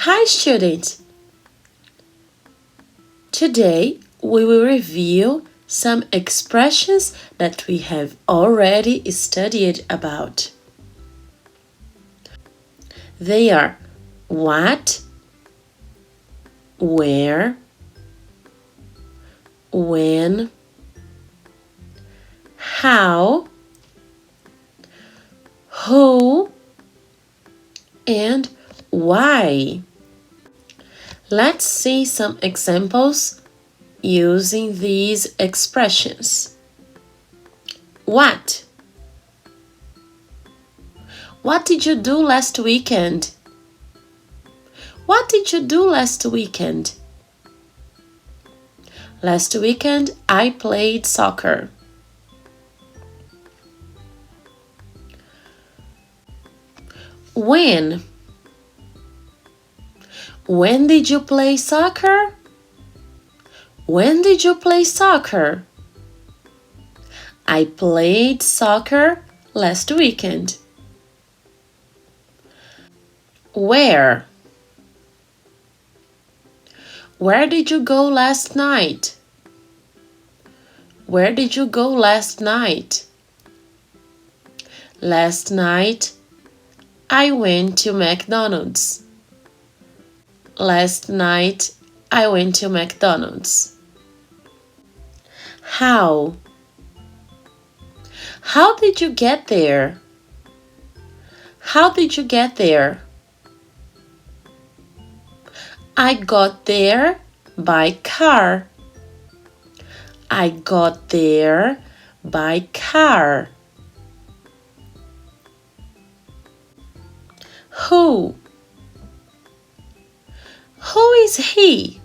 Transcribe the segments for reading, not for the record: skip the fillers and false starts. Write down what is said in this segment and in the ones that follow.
Hi students! Today we will review some expressions that we have already studied about. They are what, where, when, how, who, and why. Let's see some examples using these expressions. What? What did you do last weekend? What did you do last weekend? Last weekend I played soccer. When? When did you play soccer? When did you play soccer? I played soccer last weekend. Where? Where did you go last night? Where did you go last night? Last night, I went to McDonald's. Last night, I went to McDonald's. How? How did you get there? How did you get there? I got there by car. I got there by car. Who? Who is he?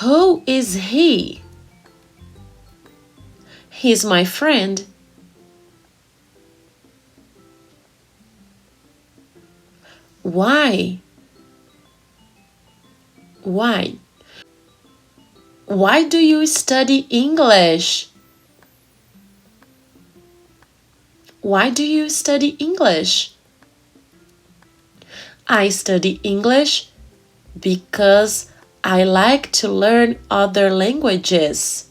Who is he? He's my friend. Why? Why? Why do you study English? Why do you study English? I study English because I like to learn other languages.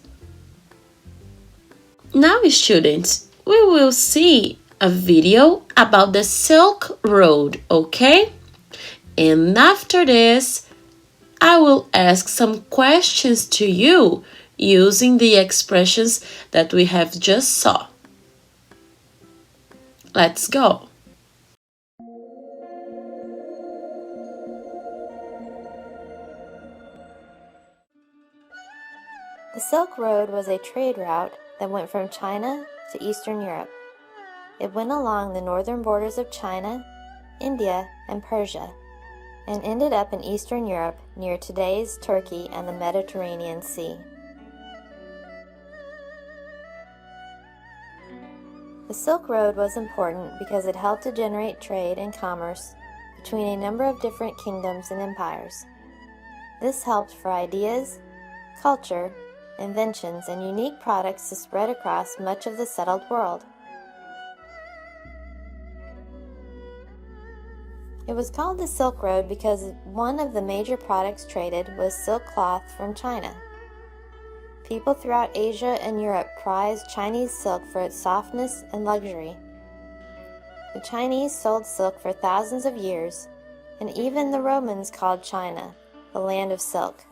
Now, students, we will see a video about the Silk Road, okay? And after this, I will ask some questions to you using the expressions that we have just saw. Let's go! The Silk Road was a trade route that went from China to Eastern Europe. It went along the northern borders of China, India, and Persia, and ended up in Eastern Europe near today's Turkey and the Mediterranean Sea. The Silk Road was important because it helped to generate trade and commerce between a number of different kingdoms and empires. This helped for ideas, culture, inventions, and unique products to spread across much of the settled world. It was called the Silk Road because one of the major products traded was silk cloth from China. People throughout Asia and Europe prized Chinese silk for its softness and luxury. The Chinese sold silk for thousands of years, and even the Romans called China the land of silk.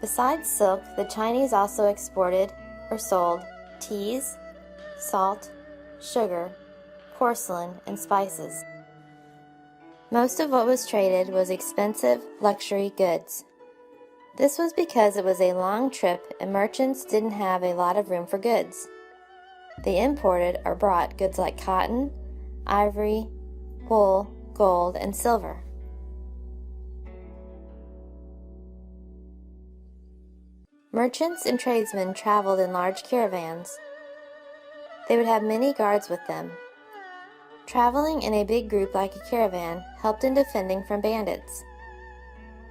Besides silk, the Chinese also exported or sold teas, salt, sugar, porcelain, and spices. Most of what was traded was expensive luxury goods. This was because it was a long trip and merchants didn't have a lot of room for goods. They imported or brought goods like cotton, ivory, wool, gold, and silver. Merchants and tradesmen traveled in large caravans. They would have many guards with them. Traveling in a big group like a caravan helped in defending from bandits.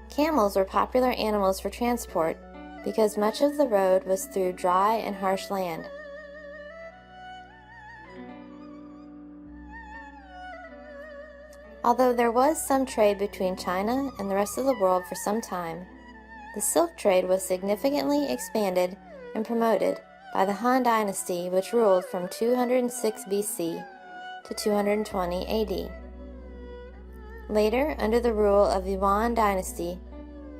Camels were popular animals for transport because much of the road was through dry and harsh land. Although there was some trade between China and the rest of the world for some time, the silk trade was significantly expanded and promoted by the Han Dynasty, which ruled from 206 BC to 220 AD. Later, under the rule of the Yuan Dynasty,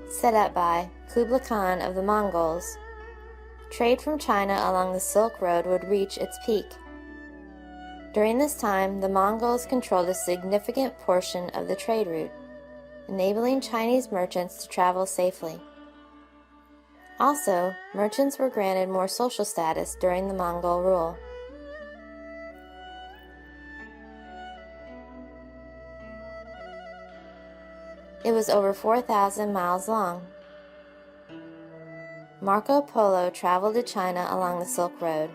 set up by Kublai Khan of the Mongols, trade from China along the Silk Road would reach its peak. During this time, the Mongols controlled a significant portion of the trade route, enabling Chinese merchants to travel safely. Also, merchants were granted more social status during the Mongol rule. It was over 4,000 miles long. Marco Polo traveled to China along the Silk Road.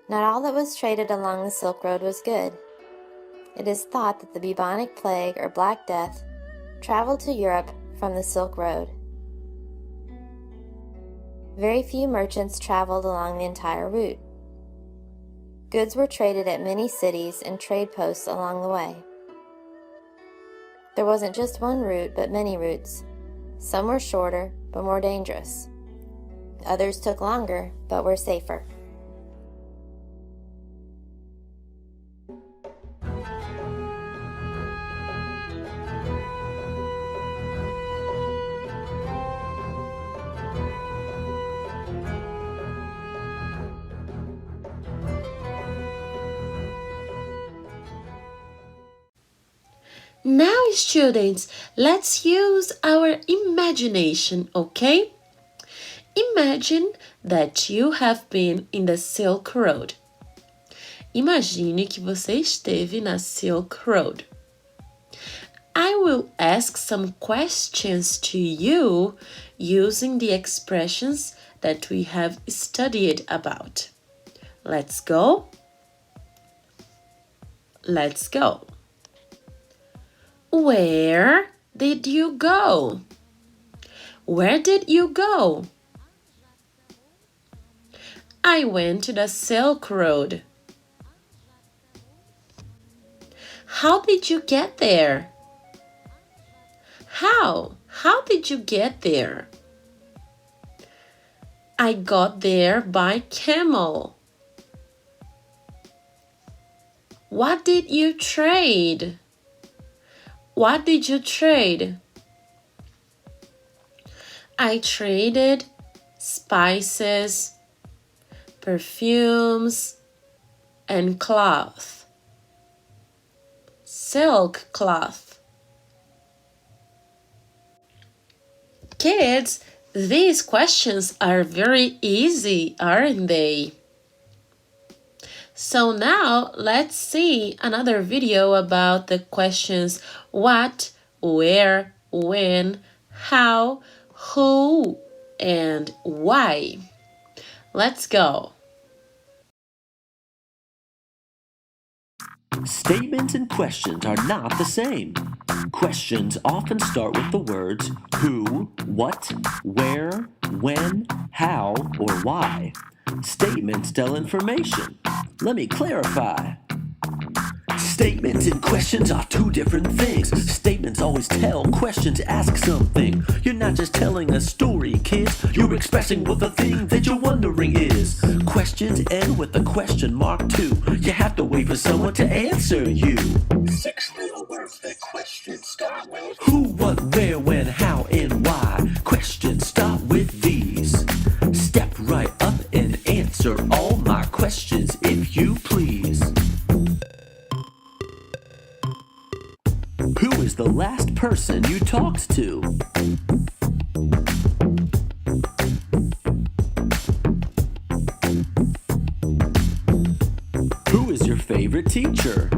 Not all that was traded along the Silk Road was good. It is thought that the bubonic plague or Black Death traveled to Europe from the Silk Road. Very few merchants traveled along the entire route. Goods were traded at many cities and trade posts along the way. There wasn't just one route, but many routes. Some were shorter, but more dangerous. Others took longer, but were safer. Now, students, let's use our imagination, okay? Imagine that you have been in the Silk Road. Imagine que você esteve na Silk Road. I will ask some questions to you using the expressions that we have studied about. Let's go. Let's go. Where did you go? Where did you go? I went to the Silk Road. How did you get there? How did you get there? I got there by camel. What did you trade? What did you trade? I traded spices, perfumes, and cloth. Silk cloth. Kids, these questions are very easy, aren't they? So now let's see another video about the questions what, where, when, how, who, and why. Let's go. Statements and questions are not the same. Questions often start with the words who, what, where, when, how, or why. Statements tell information. Let me clarify. Statements and questions are two different things. Statements always tell, questions ask something. You're not just telling a story, kids. You're expressing what the thing that you're wondering is. Questions end with a question mark too. You have to wait for someone to answer you. 6 little words that questions start with. Who, what, where, when, how, and why. Questions start with these. Step right up and answer all my questions if you please. Who is the last person you talked to? Who is your favorite teacher?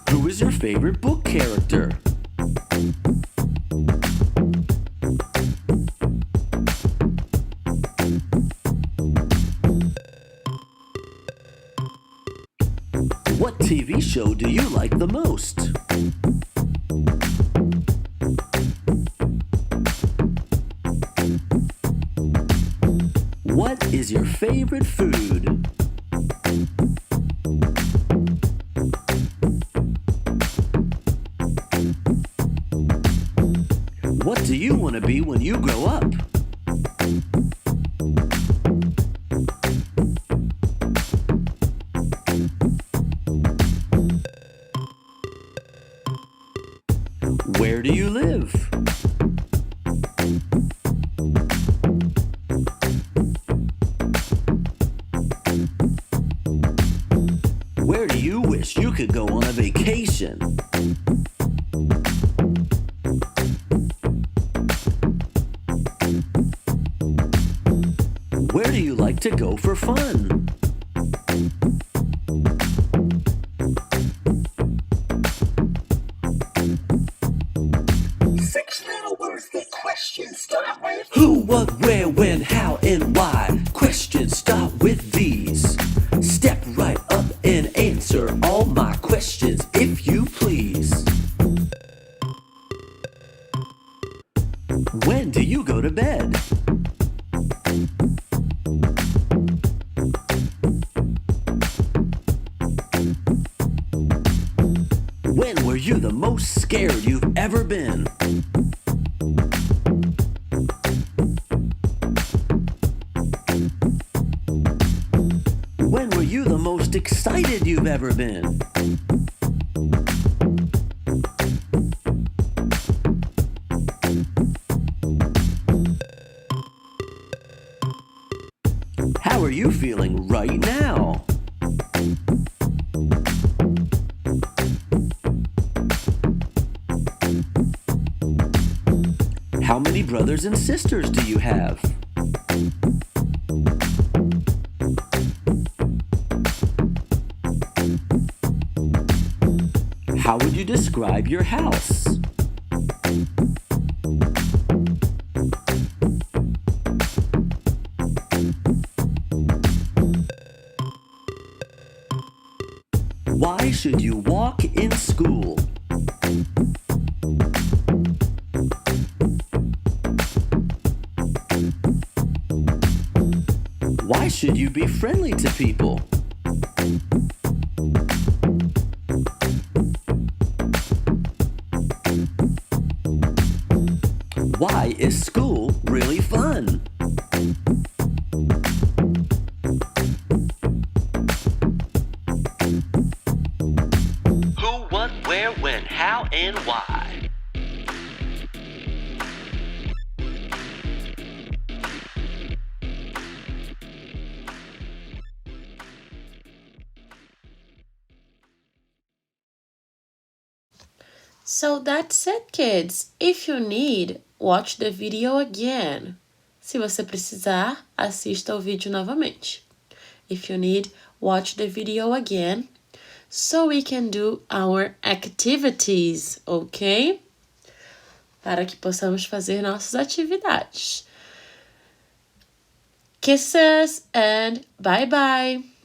Who is your favorite book character? What TV show do you like the most? is your favorite food? What do you want to be when you grow up? Where do you live? Where do you wish you could go on a vacation? Where do you like to go for fun? Who, what, where, when, how, and why. Questions start with these. Step right up and answer all my questions if you please. When do you go to bed? When were you the most scared you've ever been? When were you the most excited you've ever been? How are you feeling right now? How many brothers and sisters do you have? How would you describe your house? Why should you walk in school? Why should you be friendly to people? Why is school really fun? Who, what, where, when, how, and why? So that's it, kids. If you need, watch the video again. Se você precisar, assista o vídeo novamente. If you need, watch the video again so we can do our activities, ok? Para que possamos fazer nossas atividades. Kisses and bye-bye!